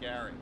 Gary.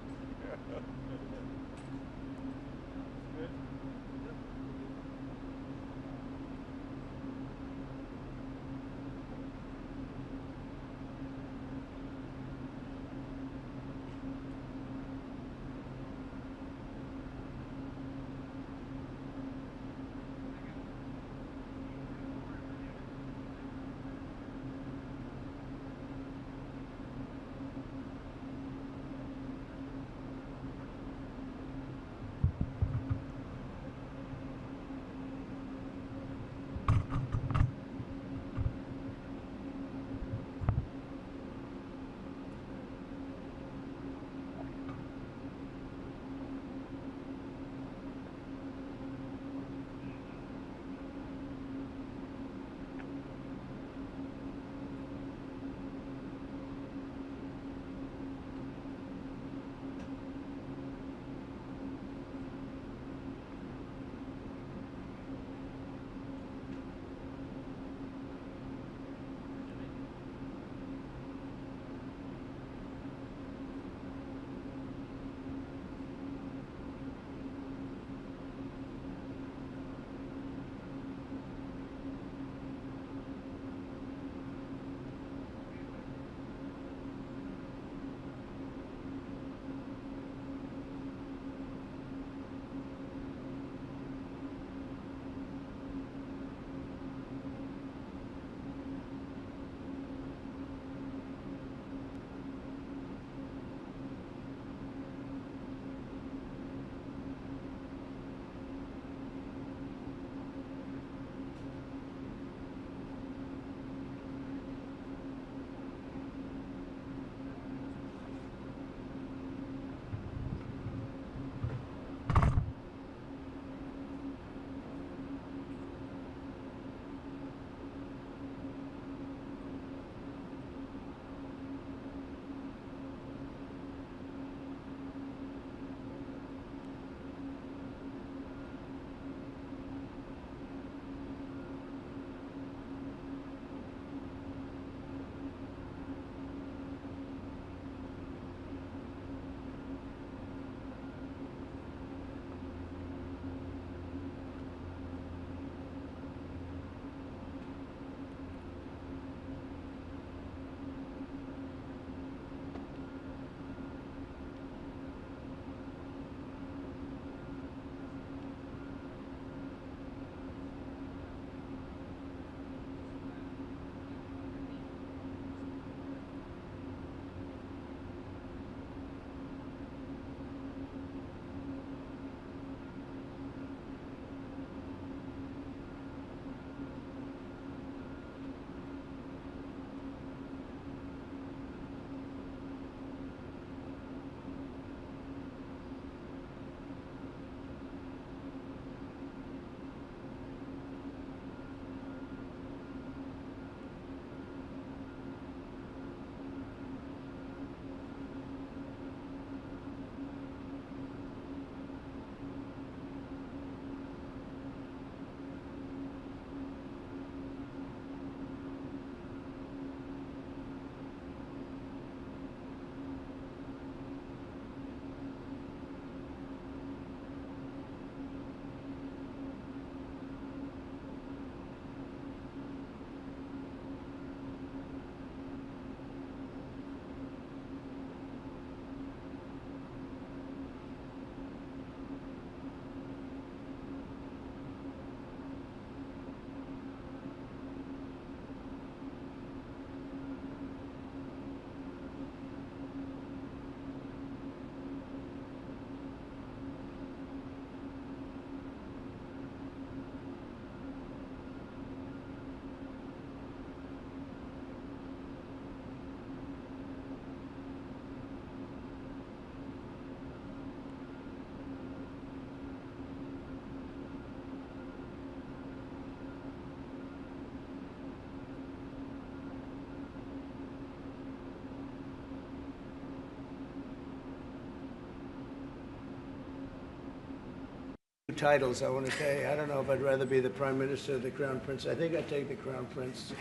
Titles, I want to tell you. I don't know if I'd rather be the Prime Minister or the Crown Prince. I think I'd take the Crown Prince.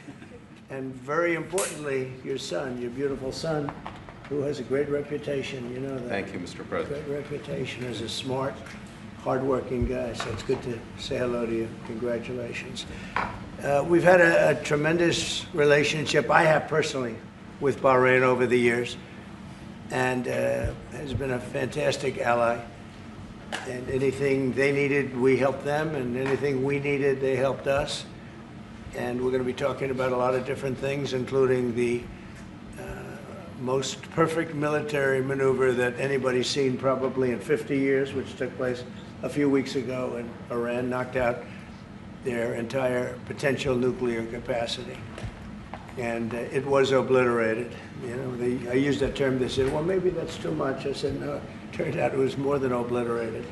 And very importantly, your son, your beautiful son, who has a great reputation, you know that. Thank you, Mr. President. Great reputation as a smart, hardworking guy, so it's good to say hello to you. Congratulations. We've had a tremendous relationship, I have personally, with Bahrain over the years, and has been a fantastic ally. And anything they needed, we helped them, and anything we needed, they helped us. And we're going to be talking about a lot of different things, including the most perfect military maneuver that anybody's seen probably in 50 years, which took place a few weeks ago in Iran, knocked out their entire potential nuclear capacity. And it was obliterated. You know, I used that term. They said, well, maybe that's too much. I said, no, it turned out it was more than obliterated.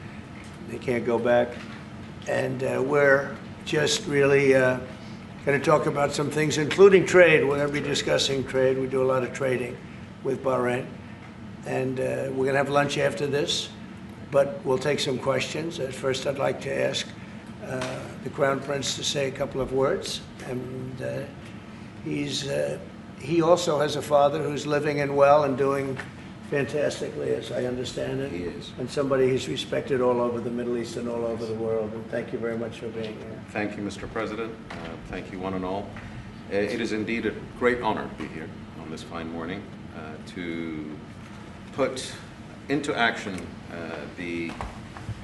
They can't go back. And we're just really going to talk about some things, including trade. We're going to be discussing trade. We do a lot of trading with Bahrain. And we're going to have lunch after this, but we'll take some questions. At first, I'd like to ask the Crown Prince to say a couple of words. And he also has a father who's living and well and doing fantastically, as I understand it. He is. And somebody who's respected all over the Middle East and all over the world. And thank you very much for being here. Thank you, Mr. President. Thank you, one and all. It is indeed a great honor to be here on this fine morning to put into action the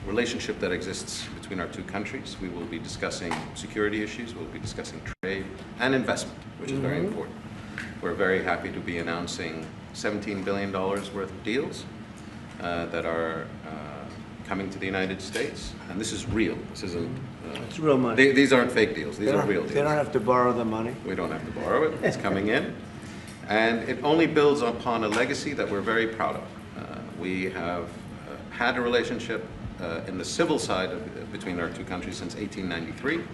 relationship that exists between our two countries. We will be discussing security issues, we'll be discussing trade and investment, which is very important. We're very happy to be announcing $17 billion worth of deals that are coming to the United States. And this is real. This isn't... it's real money. These aren't fake deals. These are real deals. They don't have to borrow the money. We don't have to borrow it. It's coming in. And it only builds upon a legacy that we're very proud of. We have had a relationship in the civil side between our two countries since 1893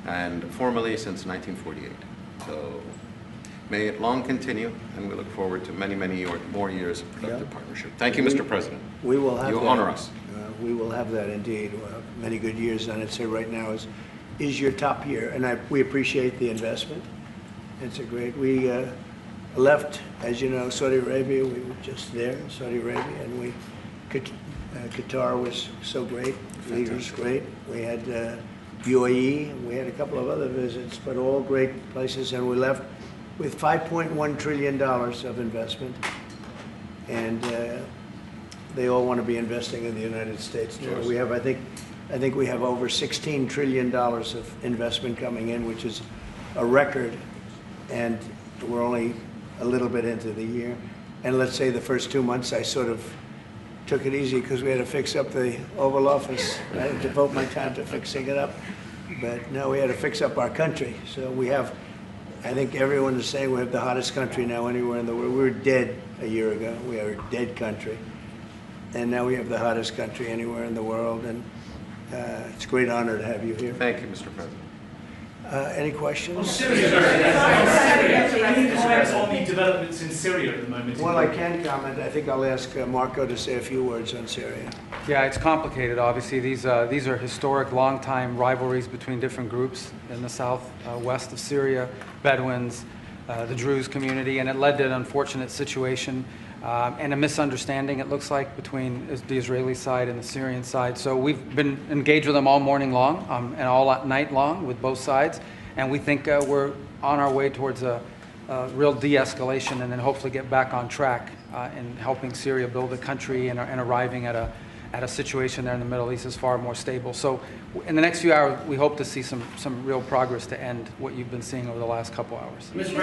and formally since 1948. So may it long continue, and we look forward to many, many more years of productive partnership. Thank you, Mr. President. We will have you that. honor us. We will have that indeed. We'll have many good years, and I'd say right now is your top year, and we appreciate the investment. It's a great. We left, as you know, Saudi Arabia. We were just there in Saudi Arabia, and Qatar was so great. Leaders great. We had UAE, and we had a couple of other visits, but all great places, and we left with $5.1 trillion of investment, and they all want to be investing in the United States. Yes. We have, I think we have over $16 trillion of investment coming in, which is a record, and we're only a little bit into the year. And let's say the first 2 months, I sort of took it easy because we had to fix up the Oval Office. I had to devote my time to fixing it up, but now we had to fix up our country. So we have, I think everyone is saying we have the hottest country now anywhere in the world. We were dead a year ago. We are a dead country. And now we have the hottest country anywhere in the world. And it's a great honor to have you here. Thank you, Mr. President. Any questions? On the developments in Syria at the moment. Well, I can comment. I think I'll ask Marco to say a few words on Syria. Yeah, it's complicated, obviously. These are historic, long-time rivalries between different groups in the southwest of Syria, Bedouins, the Druze community, and it led to an unfortunate situation and a misunderstanding, it looks like, between the Israeli side and the Syrian side. So we've been engaged with them all morning long and all night long with both sides, and we think we're on our way towards a real de-escalation and then hopefully get back on track in helping Syria build a country and arriving at a situation there in the Middle East is far more stable. So in the next few hours, we hope to see some real progress to end what you've been seeing over the last couple hours. Mr.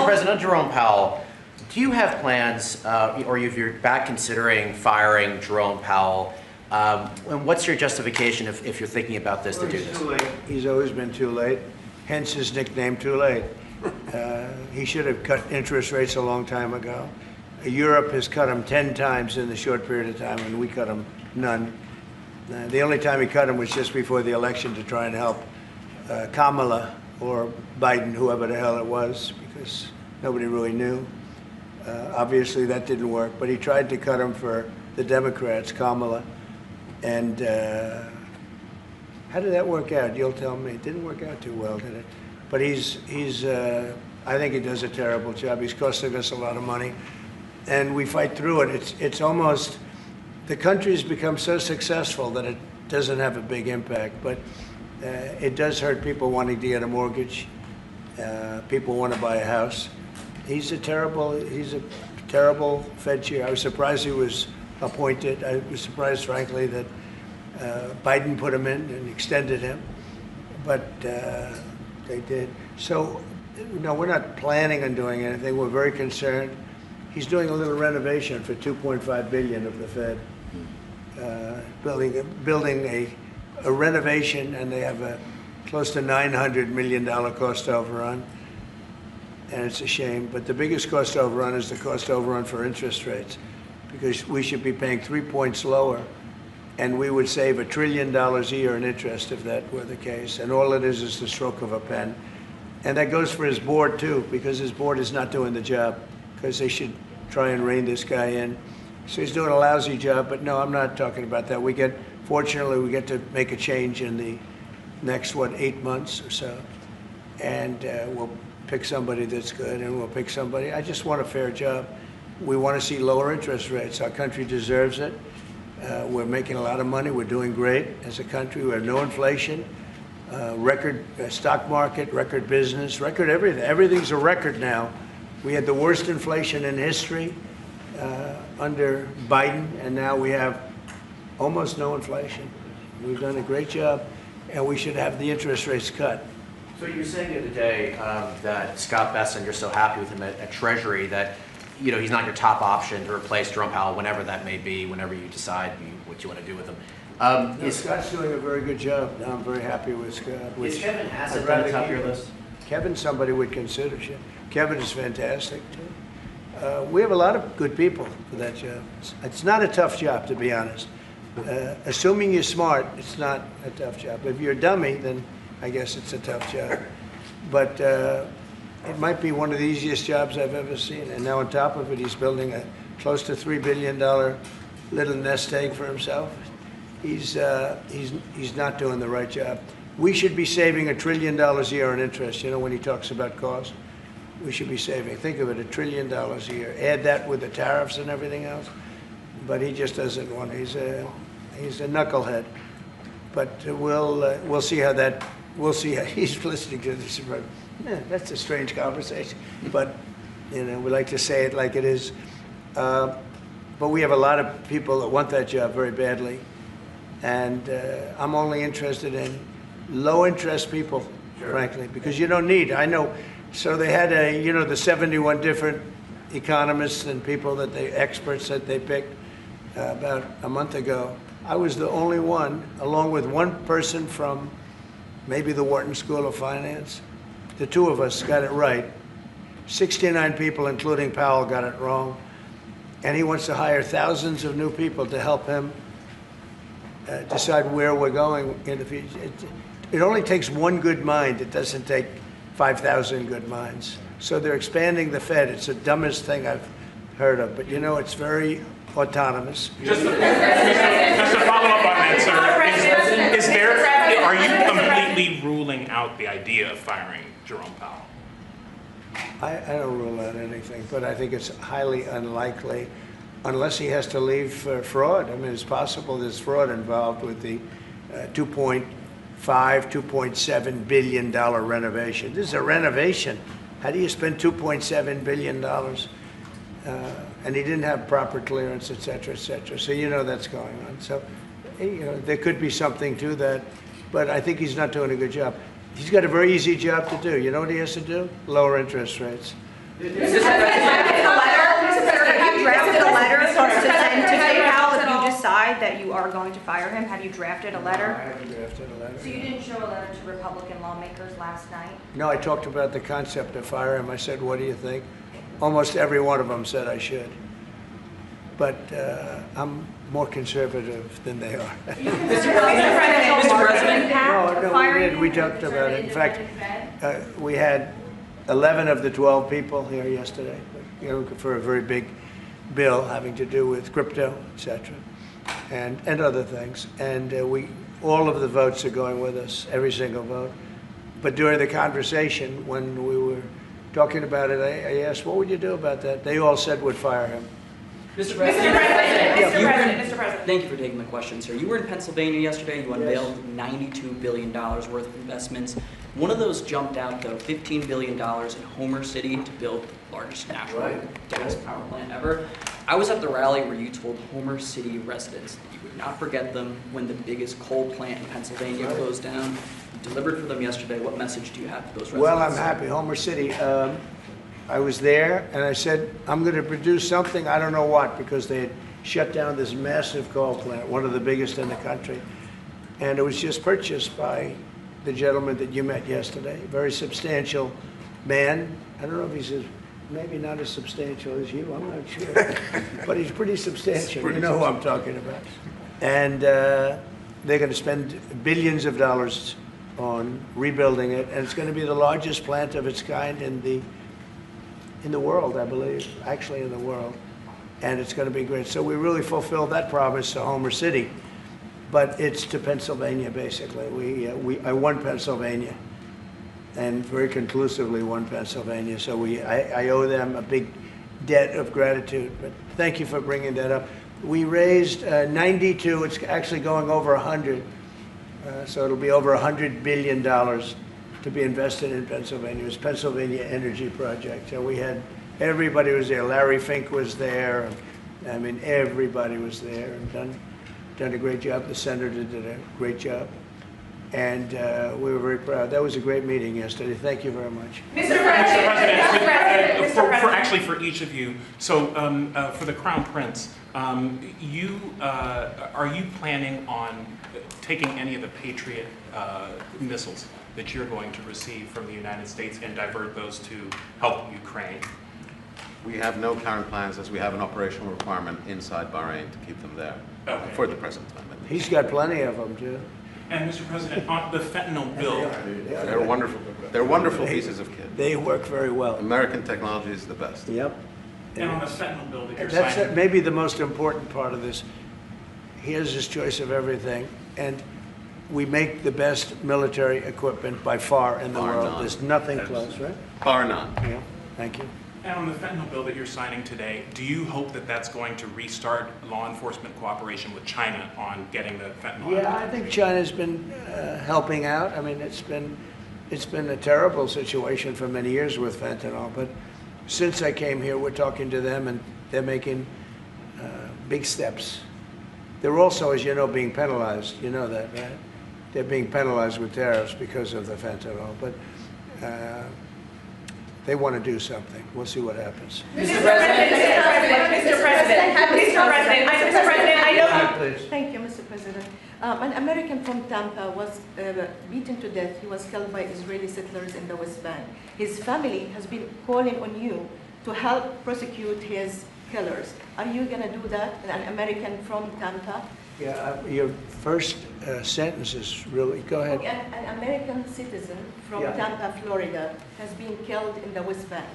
President, Jerome Powell, do you have plans, or if you're back considering firing Jerome Powell, and what's your justification if you're thinking about this to do this? Too late. He's always been too late, hence his nickname, Too Late. He should have cut interest rates a long time ago. Europe has cut them 10 times in the short period of time, and we cut them none. The only time he cut them was just before the election to try and help Kamala or Biden, whoever the hell it was, because nobody really knew. Obviously, that didn't work, but he tried to cut them for the Democrats, Kamala. And how did that work out? You'll tell me. It didn't work out too well, did it? But he's I think he does a terrible job. He's costing us a lot of money, and we fight through it. It's almost, the country's become so successful that it doesn't have a big impact, but it does hurt people wanting to get a mortgage. People want to buy a house. He's a terrible Fed chair. I was surprised he was appointed. I was surprised, frankly, that Biden put him in and extended him, but they did. So, no, we're not planning on doing anything. We're very concerned. He's doing a little renovation for $2.5 billion of the Fed, building a renovation, and they have a close to $900 million cost overrun, and it's a shame. But the biggest cost overrun is the cost overrun for interest rates, because we should be paying 3 points lower, and we would save $1 trillion a year in interest if that were the case. And all it is the stroke of a pen. And that goes for his board too, because his board is not doing the job, because they should try and rein this guy in. So he's doing a lousy job, but no, I'm not talking about that. Fortunately, we get to make a change in the next, 8 months or so. And we'll pick somebody that's good, and we'll pick somebody. I just want a fair job. We want to see lower interest rates. Our country deserves it. We're making a lot of money. We're doing great as a country. We have no inflation, record stock market, record business, record everything. Everything's a record now. We had the worst inflation in history under Biden, and now we have almost no inflation. We've done a great job, and we should have the interest rates cut. So you were saying the other day that Scott Bessent, you're so happy with him at Treasury that he's not your top option to replace Jerome Powell whenever that may be, whenever you decide what you want to do with him. Scott's doing a very good job. I'm very happy with Scott. Is Kevin Hassett on the top of your list? Kevin's somebody would consider. Kevin is fantastic, too. We have a lot of good people for that job. It's not a tough job, to be honest. Assuming you're smart, it's not a tough job. If you're a dummy, then I guess it's a tough job. But it might be one of the easiest jobs I've ever seen. And now on top of it, he's building a close to $3 billion little nest egg for himself. He's not doing the right job. We should be saving $1 trillion a year in interest. When he talks about cost, we should be saving. Think of it, $1 trillion a year. Add that with the tariffs and everything else. But he just doesn't want. He's a knucklehead. But we'll see how that. We'll see how he's listening to this. That's a strange conversation. But we like to say it like it is. But we have a lot of people that want that job very badly. And I'm only interested in low-interest people, frankly, because you don't need. I know. So they had the 71 different economists and people experts that they picked about a month ago. I was the only one, along with one person from maybe the Wharton School of Finance. The two of us got it right. 69 people, including Powell, got it wrong. And he wants to hire thousands of new people to help him decide where we're going in the future. It only takes one good mind. It doesn't take 5,000 good minds. So they're expanding the Fed. It's the dumbest thing I've heard of. But it's very autonomous. Just to follow up on that, sir, are you completely ruling out the idea of firing Jerome Powell? I don't rule out anything, but I think it's highly unlikely unless he has to leave for fraud. I mean, it's possible there's fraud involved with the $2.7 billion renovation. This is a renovation. How do you spend $2.7 billion? And he didn't have proper clearance, et cetera, et cetera. So that's going on. So there could be something to that, but I think he's not doing a good job. He's got a very easy job to do. You know what he has to do? Lower interest rates. Have you drafted a letter to send to PayPal if you decide that you are going to fire him? Have you drafted a letter? No, I haven't drafted a letter. So you didn't show a letter to Republican lawmakers last night? No, I talked about the concept of fire him. I said, what do you think? Almost every one of them said I should. But I'm more conservative than they are. Mr. President? No, we talked about it. In fact, we had 11 of the 12 people here yesterday, for a very big bill having to do with crypto, et cetera, and other things. And all of the votes are going with us, every single vote. But during the conversation, when we were talking about it, I asked, what would you do about that? They all said would fire him. Mr. Mr. President. President, Mr. President. Thank you for taking my question, sir. You were in Pennsylvania yesterday. You unveiled $92 billion worth of investments. One of those jumped out, though, $15 billion in Homer City to build the largest natural gas power plant ever. I was at the rally where you told Homer City residents that you would not forget them when the biggest coal plant in Pennsylvania closed down. You delivered for them yesterday. What message do you have to those residents? Well, I'm happy. Homer City, I was there, and I said, I'm going to produce something, I don't know what, because they had shut down this massive coal plant, one of the biggest in the country. And it was just purchased by the gentleman that you met yesterday, a very substantial man. I don't know if he's maybe not as substantial as you, I'm not sure. But he's pretty substantial, you know who I'm talking about. And they're going to spend billions of dollars on rebuilding it, and it's going to be the largest plant of its kind in the world, I believe, actually in the world. And it's going to be great. So we really fulfilled that promise to Homer City. But it's to Pennsylvania, basically. I won Pennsylvania, and very conclusively won Pennsylvania. So I owe them a big debt of gratitude. But thank you for bringing that up. We raised 92. It's actually going over 100. So it'll be over $100 billion to be invested in Pennsylvania. It was Pennsylvania Energy Project. So we had, everybody was there. Larry Fink was there. I mean, everybody was there and done a great job. The senator did a great job. And we were very proud. That was a great meeting yesterday. Thank you very much. Mr. President, actually for each of you, so for the Crown Prince, are you planning on taking any of the Patriot missiles that you're going to receive from the United States and divert those to help Ukraine? We have no current plans, as we have an operational requirement inside Bahrain to keep them there for the present time. He's got plenty of them, too. And Mr. President, on the fentanyl bill, They're wonderful. They're wonderful pieces of kit. They work very well. American technology is the best. Yep. and on the fentanyl bill that you're That's signing. maybe the most important part of this. He has his choice of everything, and we make the best military equipment by far in the Bar world. none. There's nothing close, right? Bar none. Yeah, thank you. And on the fentanyl bill that you're signing today, do you hope that that's going to restart law enforcement cooperation with China on getting the fentanyl? Yeah, I think China's been helping out. I mean, it's been a terrible situation for many years with fentanyl, but since I came here, we're talking to them, and they're making big steps. They're also, as you know, being penalized. You know that, right? They're being penalized with tariffs because of the fentanyl, but they want to do something. We'll see what happens. Mr. President, I know. Please. Thank you, Mr. President. An American from Tampa was beaten to death. He was killed by Israeli settlers in the West Bank. His family has been calling on you to help prosecute his killers. Are you going to do that? An American from Tampa? Yeah, your first sentence is really, go ahead. Okay, an American citizen from Tampa, Florida, has been killed in the West Bank.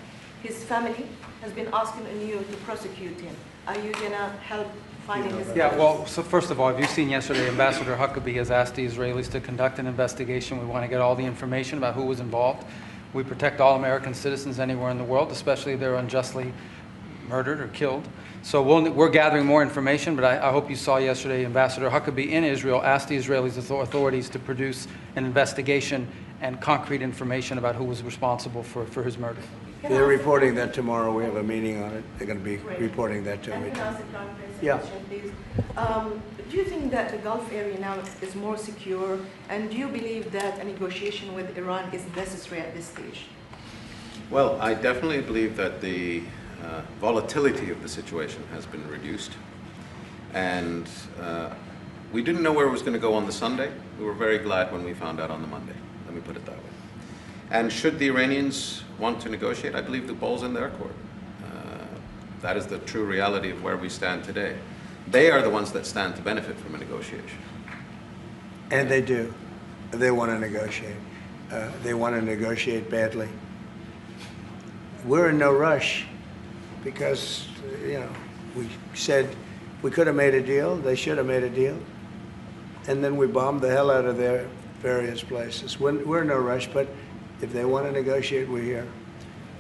His family has been asking on you to prosecute him. Are you going to help finding his Yeah, killers? well, so first of all, have you seen yesterday, Ambassador Huckabee has asked the Israelis to conduct an investigation. We want to get all the information about who was involved. We protect all American citizens anywhere in the world, especially if they're unjustly murdered or killed. So we're gathering more information, but I hope you saw yesterday Ambassador Huckabee in Israel asked the Israeli authorities to produce an investigation and concrete information about who was responsible for his murder. They're reporting that tomorrow. We have a meeting on it. They're going to be reporting that to me. Can I ask a question, Yeah. please? Do you think that the Gulf area now is more secure, and do you believe that a negotiation with Iran is necessary at this stage? Well, I definitely believe that the volatility of the situation has been reduced. And we didn't know where it was going to go on the Sunday. We were very glad when we found out on the Monday. Let me put it that way. And should the Iranians want to negotiate, I believe the ball's in their court. That is the true reality of where we stand today. They are the ones that stand to benefit from a negotiation. And they do. They want to negotiate. They want to negotiate badly. We're in no rush because, you know, we said we could have made a deal. They should have made a deal. And then we bombed the hell out of their various places. We're in no rush, but if they want to negotiate, we're here.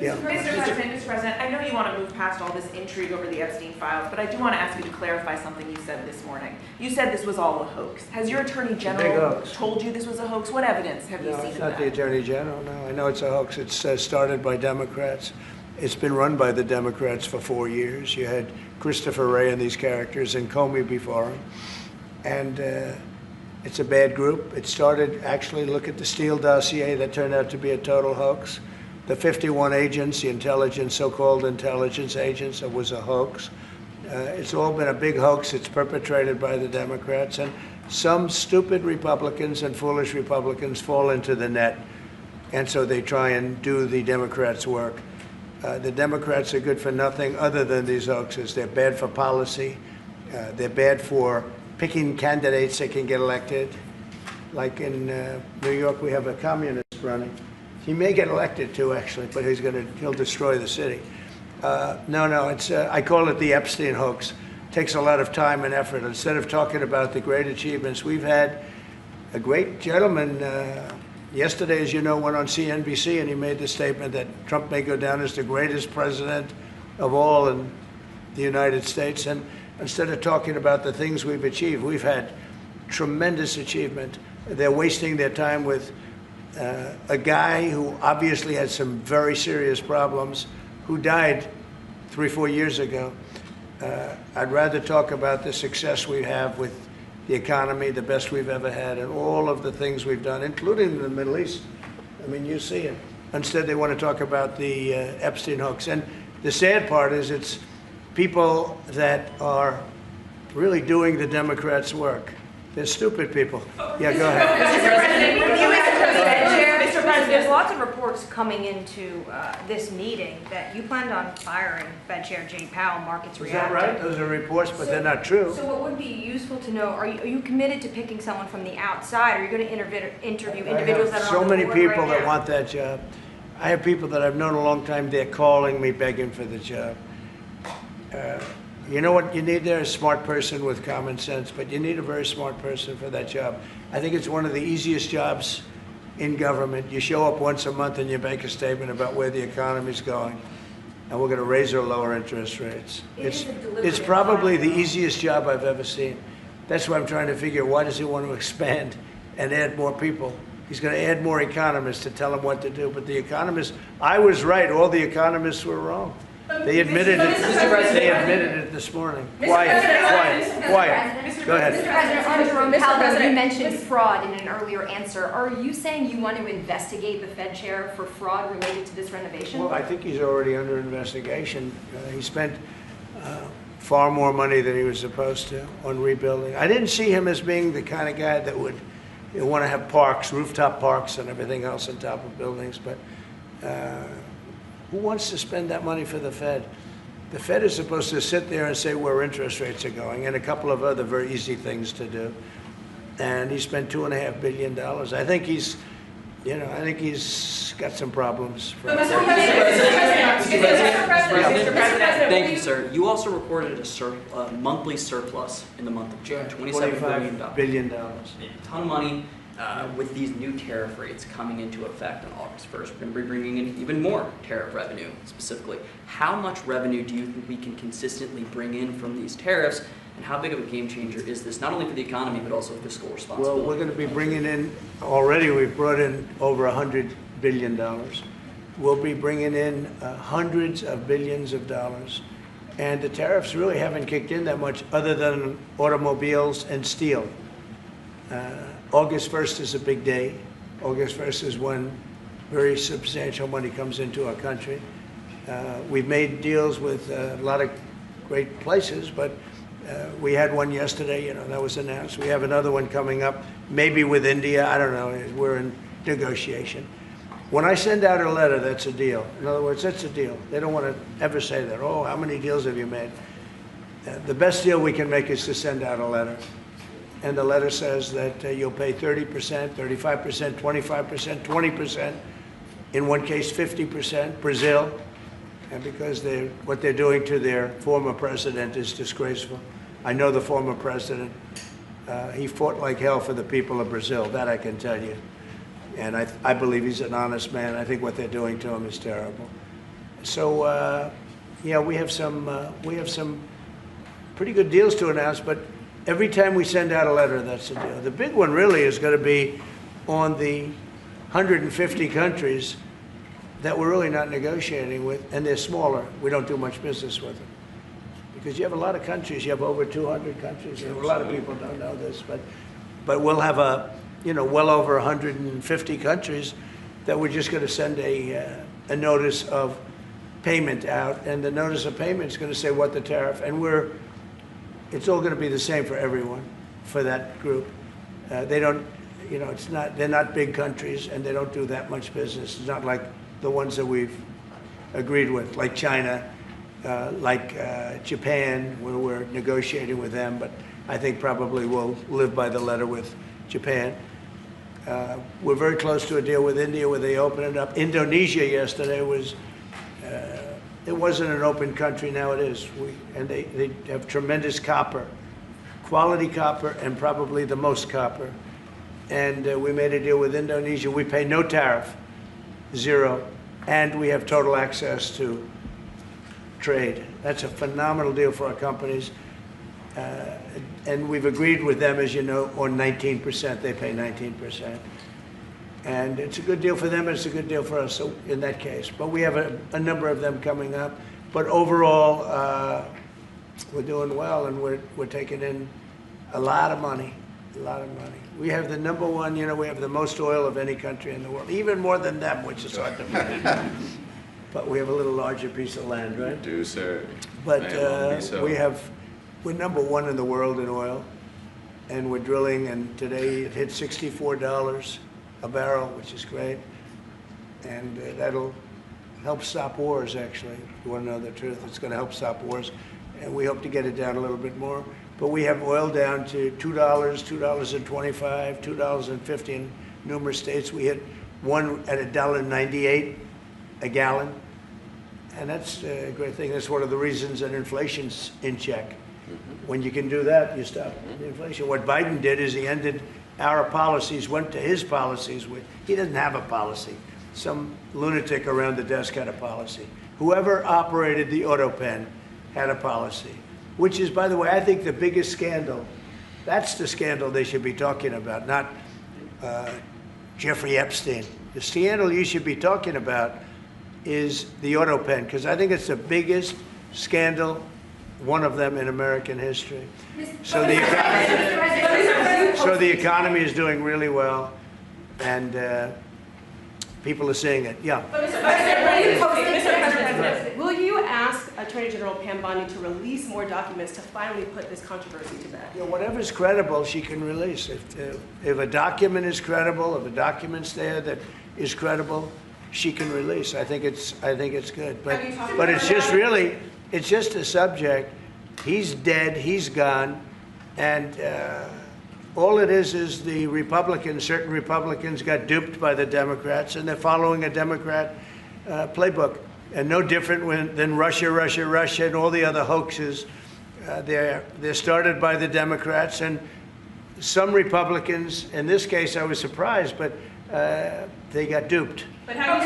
Yeah. Mr. President, I know you want to move past all this intrigue over the Epstein files, but I do want to ask you to clarify something you said this morning. You said this was all a hoax. Has your Attorney General told you this was a hoax? What evidence have you seen of that? It's not the Attorney General, no. I know it's a hoax. It's started by Democrats. It's been run by the Democrats for 4 years. You had Christopher Wray and these characters and Comey before him. And it's a bad group. It started, actually, look at the Steele dossier that turned out to be a total hoax. The 51 agents, the intelligence, so-called intelligence agents, it was a hoax. It's all been a big hoax. It's perpetrated by the Democrats. And some stupid Republicans and foolish Republicans fall into the net. And so they try and do the Democrats' work. The Democrats are good for nothing other than these hoaxes. They're bad for policy. They're bad for picking candidates that can get elected. Like in New York, we have a communist running. He may get elected too, actually, but he'll destroy the city. No, it's I call it the Epstein hoax. It takes a lot of time and effort. Instead of talking about the great achievements, we've had a great gentleman. Yesterday, as you know, went on CNBC and he made the statement that Trump may go down as the greatest president of all in the United States. And instead of talking about the things we've achieved, we've had tremendous achievement. They're wasting their time with a guy who obviously had some very serious problems, who died 3-4 years ago. I'd rather talk about the success we have with the economy, the best we've ever had, and all of the things we've done, including in the Middle East. I mean, you see it. Instead, they want to talk about the Epstein hoax. And the sad part is it's people that are really doing the Democrats' work. They're stupid people. Yeah, go ahead. Mr. President, there's lots of reports coming into this meeting that you planned on firing Fed Chair Jay Powell. Markets reacted. Is that right? Those are reports, but they're not true. So what would be useful to know, are you committed to picking someone from the outside? Are you going to interview individuals that are so on the many board people right that now? want that job. I have people that I've known a long time. They're calling me, begging for the job. You know what you need there? A smart person with common sense, but you need a very smart person for that job. I think it's one of the easiest jobs in government. You show up once a month and you make a statement about where the economy's going, and we're going to raise or lower interest rates. It's probably the easiest job I've ever seen. That's why I'm trying to figure, why does he want to expand and add more people? He's going to add more economists to tell him what to do. But the economists, I was right. All the economists were wrong. They admitted it. They admitted it this morning. Quiet. Go ahead. Mr. President, on Jerome Powell, you mentioned fraud in an earlier answer. Are you saying you want to investigate the Fed chair for fraud related to this renovation? Well, I think he's already under investigation. He spent far more money than he was supposed to on rebuilding. I didn't see him as being the kind of guy that would want to have parks, rooftop parks and everything else on top of buildings. But who wants to spend that money for the Fed? The Fed is supposed to sit there and say where interest rates are going and a couple of other very easy things to do. And he spent $2.5 billion. I think he's got some problems. Mr. President, thank you, sir. You also reported a monthly surplus in the month of June, $27 billion. A ton of money. With these new tariff rates coming into effect on August 1st, we're going to be bringing in even more tariff revenue specifically. How much revenue do you think we can consistently bring in from these tariffs, and how big of a game changer is this, not only for the economy, but also fiscal responsibility? Well, we're going to be bringing in, already we've brought in over $100 billion. We'll be bringing in hundreds of billions of dollars. And the tariffs really haven't kicked in that much other than automobiles and steel. August 1st is a big day. August 1st is when very substantial money comes into our country. We've made deals with a lot of great places, but we had one yesterday, that was announced. We have another one coming up, maybe with India, I don't know, we're in negotiation. When I send out a letter, that's a deal. In other words, that's a deal. They don't want to ever say that, oh, how many deals have you made? The best deal we can make is to send out a letter. And the letter says that you'll pay 30%, 35%, 25%, 20%, in one case 50%, Brazil, and because what they're doing to their former president is disgraceful. I know the former president, he fought like hell for the people of Brazil, that I can tell you. And I believe he's an honest man. I think what they're doing to him is terrible. So, yeah, we have some pretty good deals to announce, but every time we send out a letter, that's the deal. The big one really is going to be on the 150 countries that we're really not negotiating with, and they're smaller. We don't do much business with them. Because you have a lot of countries, you have over 200 countries, and a lot of people don't know this, but we'll have well over 150 countries that we're just going to send a notice of payment out, and the notice of payment is going to say what the tariff, and it's all going to be the same for everyone, for that group. They don't, they're not big countries, and they don't do that much business. It's not like the ones that we've agreed with, like China, like Japan, where we're negotiating with them, but I think probably we'll live by the letter with Japan. We're very close to a deal with India where they open it up. Indonesia yesterday was, it wasn't an open country, now it is. And they have tremendous copper, quality copper, and probably the most copper. And we made a deal with Indonesia. We pay no tariff, 0, and we have total access to trade. That's a phenomenal deal for our companies. And we've agreed with them, as you know, on 19%. They pay 19%. And it's a good deal for them, and it's a good deal for us, so in that case. But we have a number of them coming up. But overall, we're doing well, and we're taking in a lot of money, a lot of money. We have the number one, we have the most oil of any country in the world, even more than them, which is hard to believe. But we have a little larger piece of land, right? We do, sir. But we're number one in the world in oil, and we're drilling, and today it hit $64 a barrel, which is great. And that'll help stop wars, actually. If you want to know the truth, it's going to help stop wars. And we hope to get it down a little bit more. But we have oil down to $2, $2.25, $2.50 in numerous states. We hit one at $1.98 a gallon. And that's a great thing. That's one of the reasons that inflation's in check. When you can do that, you stop the inflation. What Biden did is he ended our policies, went to his policies. He doesn't have a policy. Some lunatic around the desk had a policy. Whoever operated the auto pen had a policy, which is, by the way, I think the biggest scandal. That's the scandal they should be talking about, not Jeffrey Epstein. The scandal you should be talking about is the auto pen, because I think it's the biggest scandal, one of them in American history. So the economy is doing really well, and people are seeing it. Yeah. Mr. President, will you ask Attorney General Pam Bondi to release more documents to finally put this controversy to bed? Yeah, whatever's credible, she can release. If a document is credible, if a document's there that is credible, she can release. I think it's good. But it's just a subject. He's dead. He's gone, and all it is the Republicans. Certain Republicans got duped by the Democrats, and they're following a Democrat playbook, and no different than Russia, and all the other hoaxes. They're started by the Democrats, and some Republicans. In this case, I was surprised, but they got duped. But have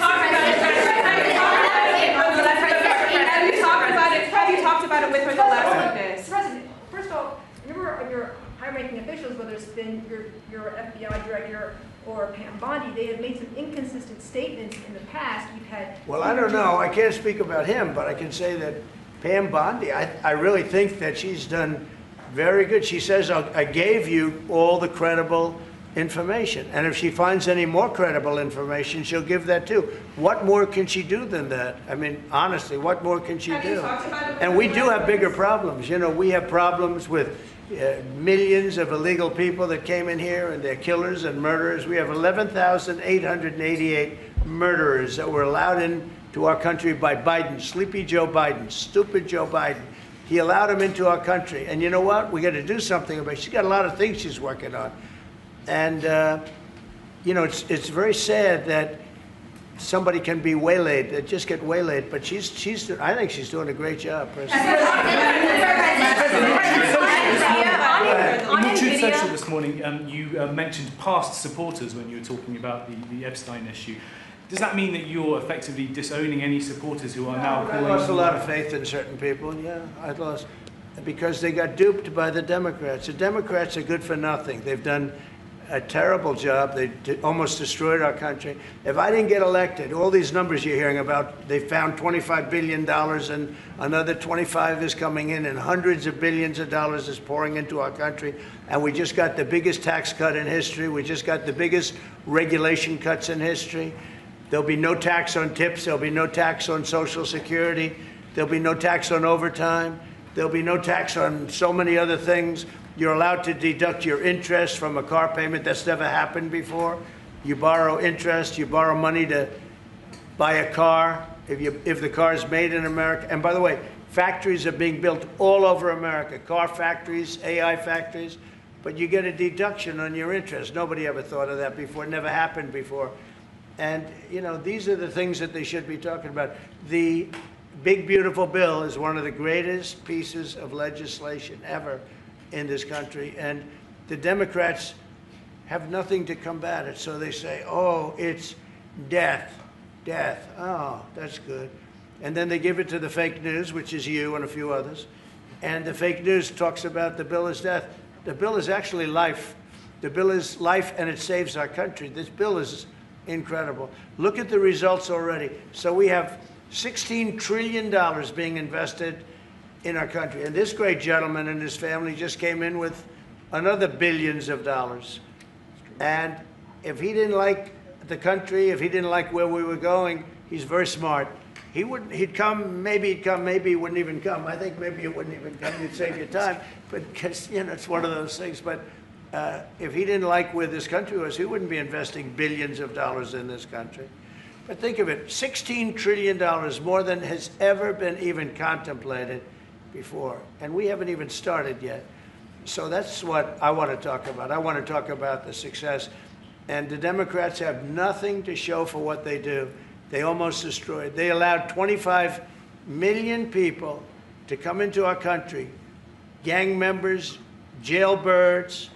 you talked about it with her the last witness? President, first of all, remember your high-ranking officials, whether it's been your FBI director or Pam Bondi, they have made some inconsistent statements in the past. We've had. Well, I don't know. I can't speak about him, but I can say that Pam Bondi, I really think that she's done very good. She says, I gave you all the credible information. And if she finds any more credible information, she'll give that too. What more can she do than that? I mean, honestly, what more can she do? And we do have bigger problems. We have problems with millions of illegal people that came in here, and they're killers and murderers. We have 11,888 murderers that were allowed into our country by Biden, Sleepy Joe Biden, stupid Joe Biden. He allowed them into our country. And you know what? We got to do something about it. She's got a lot of things she's working on. And, it's very sad that somebody can be waylaid, that just get waylaid, but I think she's doing a great job, President. In your Truth Social this morning, you mentioned past supporters when you were talking about the Epstein issue. does that mean that you're effectively disowning any supporters who are now calling? I lost a lot of faith in certain people, yeah. I lost, because they got duped by the Democrats. The Democrats are good for nothing. They've done a terrible job. They almost destroyed our country. If I didn't get elected, all these numbers you're hearing about, they found $25 billion and another 25 is coming in and hundreds of billions of dollars is pouring into our country. And we just got the biggest tax cut in history. We just got the biggest regulation cuts in history. There'll be no tax on tips. There'll be no tax on Social Security. There'll be no tax on overtime. There'll be no tax on so many other things. You're allowed to deduct your interest from a car payment. That's never happened before. You borrow interest, you borrow money to buy a car if the car is made in America. And by the way, factories are being built all over America, car factories, AI factories, but you get a deduction on your interest. Nobody ever thought of that before. It never happened before. And, you know, these are the things that they should be talking about. The big, beautiful bill is one of the greatest pieces of legislation ever in this country, and the Democrats have nothing to combat it. So they say, oh, it's death, death. Oh, that's good. And then they give it to the fake news, which is you and a few others. And the fake news talks about the bill is death. The bill is actually life. The bill is life, and it saves our country. This bill is incredible. Look at the results already. So we have $16 trillion being invested in our country. And this great gentleman and his family just came in with another billions of dollars. And if he didn't like the country, if he didn't like where we were going, he's very smart. He'd come, maybe he wouldn't even come. I think maybe he wouldn't even come. You'd save your time. But, because, you know, it's one of those things. But if he didn't like where this country was, he wouldn't be investing billions of dollars in this country. But think of it, $16 trillion, more than has ever been even contemplated before. And we haven't even started yet. So that's what I want to talk about. I want to talk about the success. And the Democrats have nothing to show for what they do. They almost destroyed. They allowed 25 million people to come into our country, gang members, jailbirds,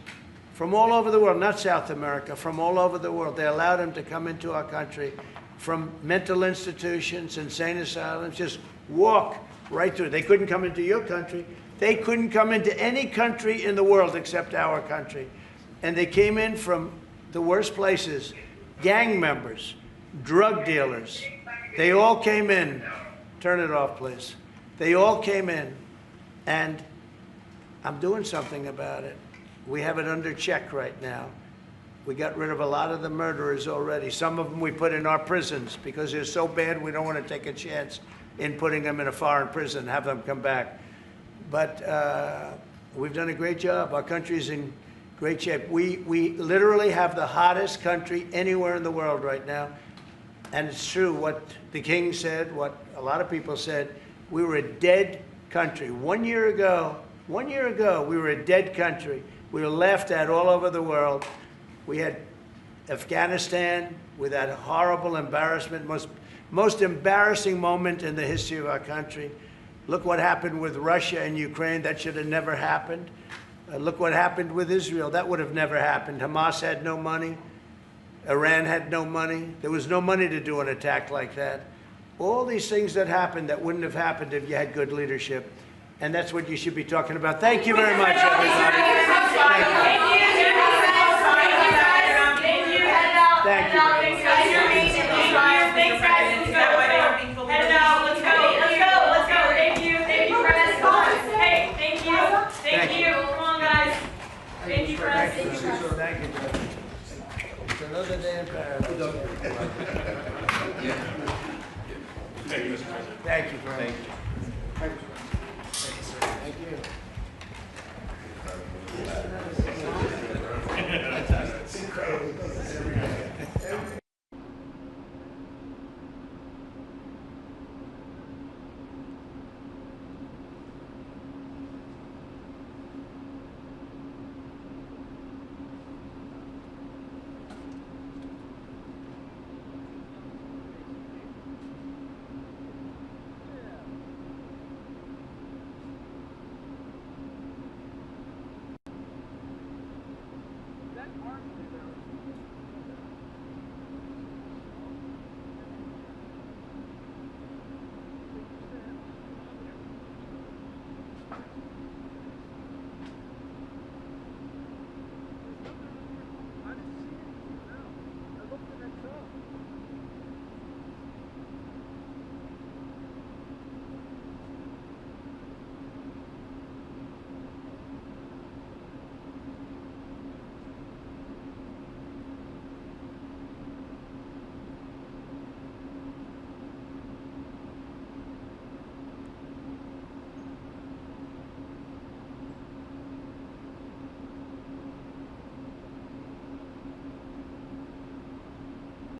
from all over the world, not South America, from all over the world. They allowed them to come into our country from mental institutions, insane asylums, just walk right through. They couldn't come into your country. They couldn't come into any country in the world except our country. And they came in from the worst places, gang members, drug dealers. They all came in. Turn it off, please. They all came in, and I'm doing something about it. We have it under check right now. We got rid of a lot of the murderers already. Some of them we put in our prisons because they're so bad we don't want to take a chance in putting them in a foreign prison, have them come back. But we've done a great job. Our country's in great shape. We literally have the hottest country anywhere in the world right now. And it's true what the king said, what a lot of people said. We were a dead country. 1 year ago, we were a dead country. We were laughed at all over the world. We had Afghanistan with that horrible embarrassment, most embarrassing moment in the history of our country. Look what happened with Russia and Ukraine. That should have never happened. Look what happened with Israel. That would have never happened. Hamas had no money. Iran had no money. There was no money to do an attack like that. All these things that happened that wouldn't have happened if you had good leadership. And that's what you should be talking about. Thank you very much, everybody. Thank you. Thank you very much. Thanks, guys. Head out. Let's go. Thank you, press. Hey, thank you. Come on, guys. Thank you, press. Thank you. It's another day in paradise. Thank you, Mr. President. Thank you very much. Thank you.